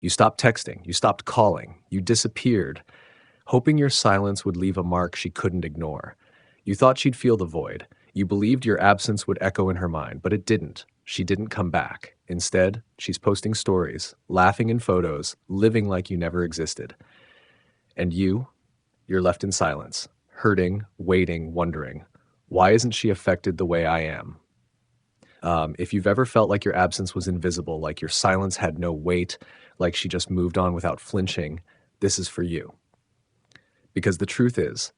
You stopped texting, you stopped calling, you disappeared, hoping your silence would leave a mark she couldn't ignore. You thought she'd feel the void. You believed your absence would echo in her mind, but it didn't. She didn't come back. Instead, she's posting stories, laughing in photos, living like you never existed. And you're left in silence, hurting, waiting, wondering, why isn't she affected the way I am? If you've ever felt like your absence was invisible, like your silence had no weight, like she just moved on without flinching, this is for you. Because the truth is,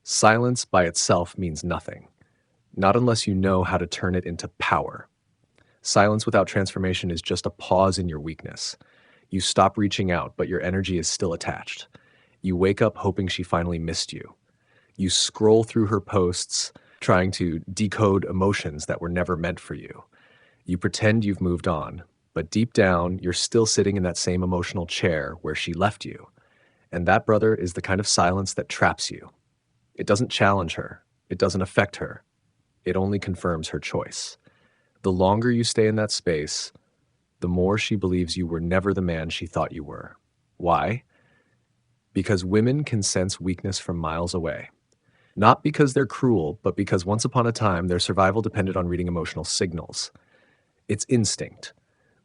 silence by itself means nothing, not unless you know how to turn it into power. Silence without transformation is just a pause in your weakness. You stop reaching out, but your energy is still attached. You wake up hoping she finally missed you. You scroll through her posts, trying to decode emotions that were never meant for you. You pretend you've moved on, but deep down, you're still sitting in that same emotional chair where she left you. And that, brother, is the kind of silence that traps you. It doesn't challenge her. It doesn't affect her. It only confirms her choice. The longer you stay in that space, the more she believes you were never the man she thought you were. Why? Because women can sense weakness from miles away. Not because they're cruel, but because once upon a time, their survival depended on reading emotional signals. It's instinct.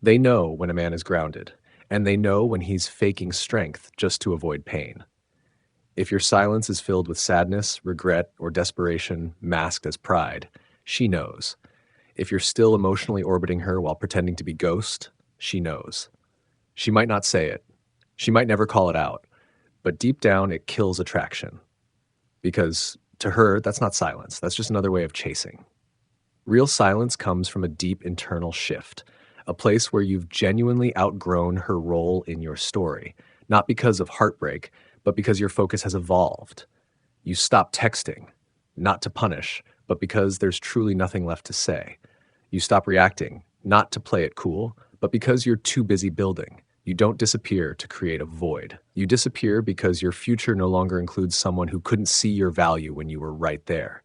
They know when a man is grounded, and they know when he's faking strength just to avoid pain. If your silence is filled with sadness, regret, or desperation masked as pride, she knows. If you're still emotionally orbiting her while pretending to be ghost, she knows. She might not say it. She might never call it out. But deep down, it kills attraction. Because to her, that's not silence. That's just another way of chasing. Real silence comes from a deep internal shift, a place where you've genuinely outgrown her role in your story, not because of heartbreak, but because your focus has evolved. You stop texting, not to punish, but because there's truly nothing left to say. You stop reacting, not to play it cool, but because you're too busy building. You don't disappear to create a void. You disappear because your future no longer includes someone who couldn't see your value when you were right there.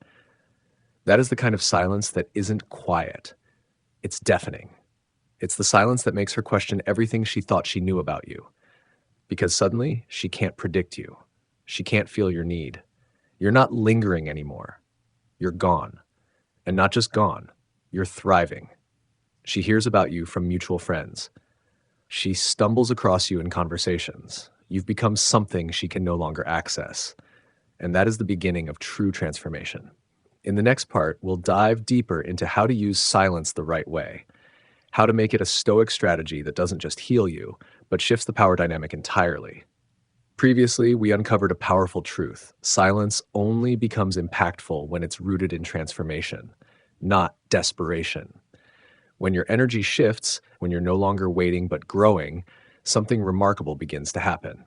That is the kind of silence that isn't quiet. It's deafening. It's the silence that makes her question everything she thought she knew about you. Because suddenly, she can't predict you. She can't feel your need. You're not lingering anymore. You're gone. And not just gone, you're thriving. She hears about you from mutual friends. She stumbles across you in conversations. You've become something she can no longer access. And that is the beginning of true transformation. In the next part, we'll dive deeper into how to use silence the right way, how to make it a stoic strategy that doesn't just heal you, but shifts the power dynamic entirely. Previously, we uncovered a powerful truth. Silence only becomes impactful when it's rooted in transformation, not desperation. When your energy shifts, when you're no longer waiting but growing, something remarkable begins to happen.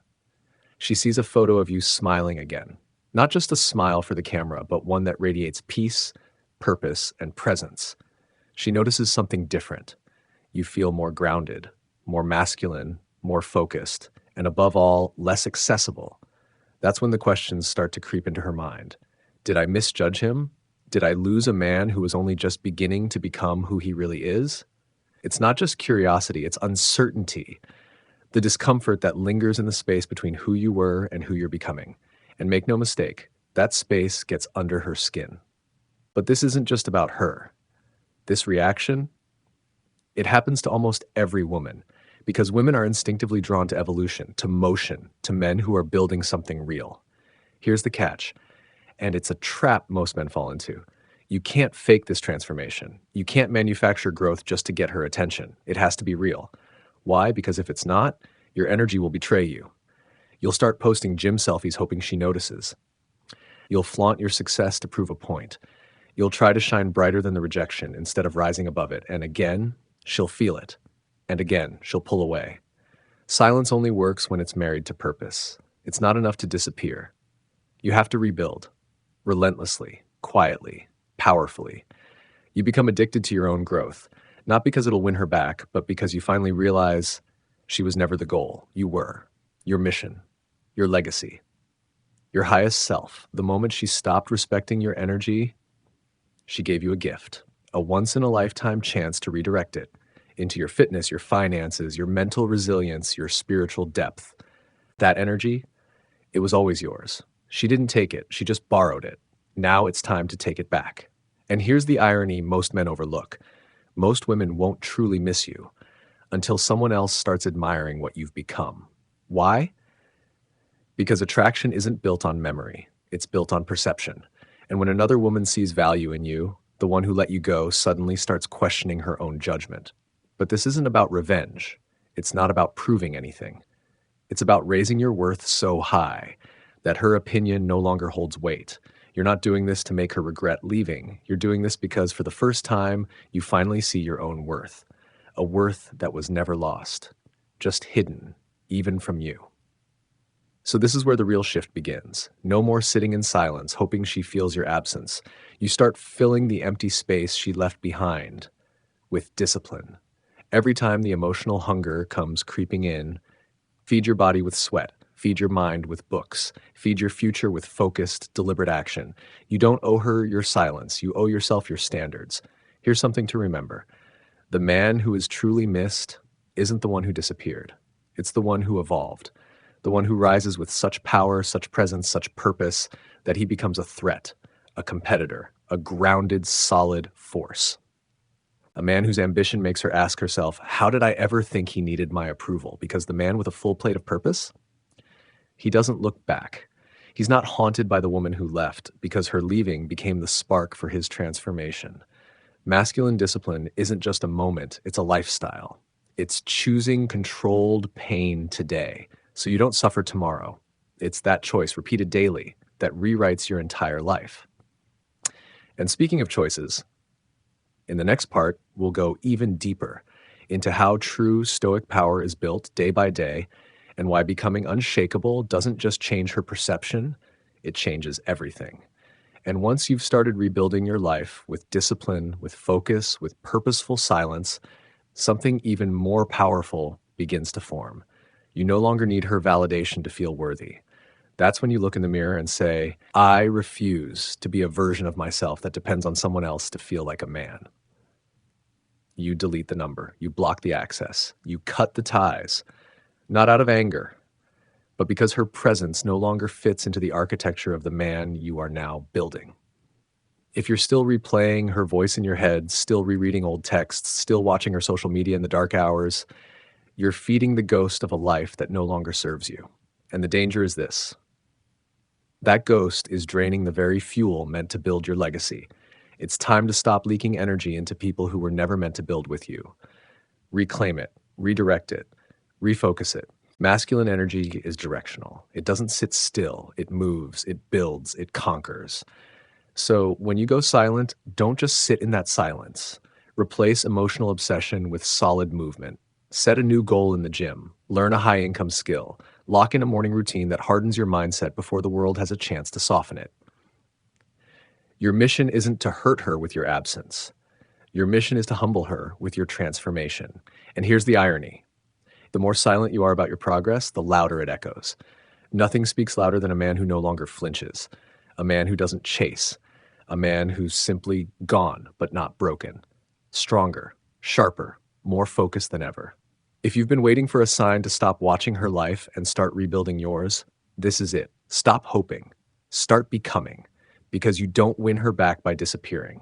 She sees a photo of you smiling again. Not just a smile for the camera, but one that radiates peace, purpose, and presence. She notices something different. You feel more grounded, more masculine, more focused, and above all, less accessible. That's when the questions start to creep into her mind. Did I misjudge him? Did I lose a man who was only just beginning to become who he really is? It's not just curiosity, it's uncertainty. The discomfort that lingers in the space between who you were and who you're becoming. And make no mistake, that space gets under her skin. But this isn't just about her. This reaction, it happens to almost every woman, because women are instinctively drawn to evolution, to motion, to men who are building something real. Here's the catch, and it's a trap most men fall into. You can't fake this transformation. You can't manufacture growth just to get her attention. It has to be real. Why? Because if it's not, your energy will betray you. You'll start posting gym selfies hoping she notices. You'll flaunt your success to prove a point. You'll try to shine brighter than the rejection instead of rising above it. And again, she'll feel it. And again, she'll pull away. Silence only works when it's married to purpose. It's not enough to disappear. You have to rebuild. Relentlessly, quietly, powerfully. You become addicted to your own growth. Not because it'll win her back, but because you finally realize she was never the goal. You were. Your mission. Your legacy, your highest self. The moment she stopped respecting your energy, she gave you a gift, a once-in-a-lifetime chance to redirect it. into your fitness, your finances, your mental resilience, your spiritual depth. That energy, it was always yours. She didn't take it, she just borrowed it. Now it's time to take it back. And here's the irony most men overlook. Most women won't truly miss you until someone else starts admiring what you've become. Why? Because attraction isn't built on memory, it's built on perception. And when another woman sees value in you, the one who let you go suddenly starts questioning her own judgment. But this isn't about revenge. It's not about proving anything. It's about raising your worth so high that her opinion no longer holds weight. You're not doing this to make her regret leaving. You're doing this because for the first time, you finally see your own worth. A worth that was never lost, just hidden, even from you. So this is where the real shift begins. No more sitting in silence, hoping she feels your absence. You start filling the empty space she left behind with discipline. Every time the emotional hunger comes creeping in, feed your body with sweat. Feed your mind with books. Feed your future with focused, deliberate action. You don't owe her your silence. You owe yourself your standards. Here's something to remember. The man who is truly missed isn't the one who disappeared. It's the one who evolved. The one who rises with such power, such presence, such purpose that he becomes a threat, a competitor, a grounded, solid force. A man whose ambition makes her ask herself, how did I ever think he needed my approval? Because the man with a full plate of purpose, he doesn't look back. He's not haunted by the woman who left because her leaving became the spark for his transformation. Masculine discipline isn't just a moment, it's a lifestyle. It's choosing controlled pain today so you don't suffer tomorrow. It's that choice repeated daily that rewrites your entire life. And speaking of choices, in the next part, we'll go even deeper into how true Stoic power is built day by day and why becoming unshakable doesn't just change her perception, it changes everything. And once you've started rebuilding your life with discipline, with focus, with purposeful silence, something even more powerful begins to form. You no longer need her validation to feel worthy. That's when you look in the mirror and say, I refuse to be a version of myself that depends on someone else to feel like a man. You delete the number, you block the access, you cut the ties. Not out of anger, but because her presence no longer fits into the architecture of the man you are now building. If you're still replaying her voice in your head, still rereading old texts, still watching her social media in the dark hours, you're feeding the ghost of a life that no longer serves you. And the danger is this. That ghost is draining the very fuel meant to build your legacy. It's time to stop leaking energy into people who were never meant to build with you. Reclaim it, redirect it, refocus it. Masculine energy is directional. It doesn't sit still. It moves, it builds, it conquers. So when you go silent, don't just sit in that silence. Replace emotional obsession with solid movement. Set a new goal in the gym. Learn a high-income skill. Lock in a morning routine that hardens your mindset before the world has a chance to soften it. Your mission isn't to hurt her with your absence. Your mission is to humble her with your transformation. And here's the irony. The more silent you are about your progress, the louder it echoes. Nothing speaks louder than a man who no longer flinches, a man who doesn't chase, a man who's simply gone but not broken, stronger, sharper, more focused than ever. If you've been waiting for a sign to stop watching her life and start rebuilding yours, this is it. Stop hoping. Start becoming, because you don't win her back by disappearing.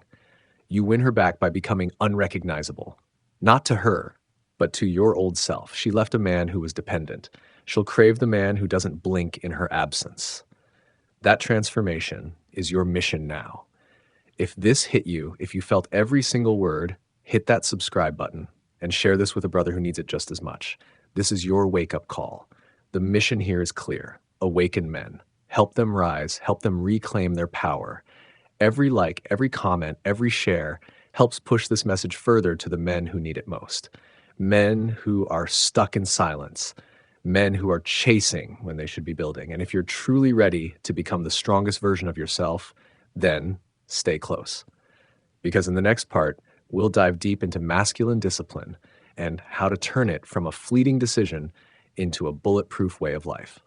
You win her back by becoming unrecognizable, not to her, but to your old self. She left a man who was dependent. She'll crave the man who doesn't blink in her absence. That transformation is your mission now. If this hit you, if you felt every single word, hit that subscribe button and share this with a brother who needs it just as much. This is your wake-up call. The mission here is clear. Awaken men. Help them rise. Help them reclaim their power. Every like, every comment, every share helps push this message further to the men who need it most. Men who are stuck in silence. Men who are chasing when they should be building. And if you're truly ready to become the strongest version of yourself, then stay close. Because in the next part, we'll dive deep into masculine discipline and how to turn it from a fleeting decision into a bulletproof way of life.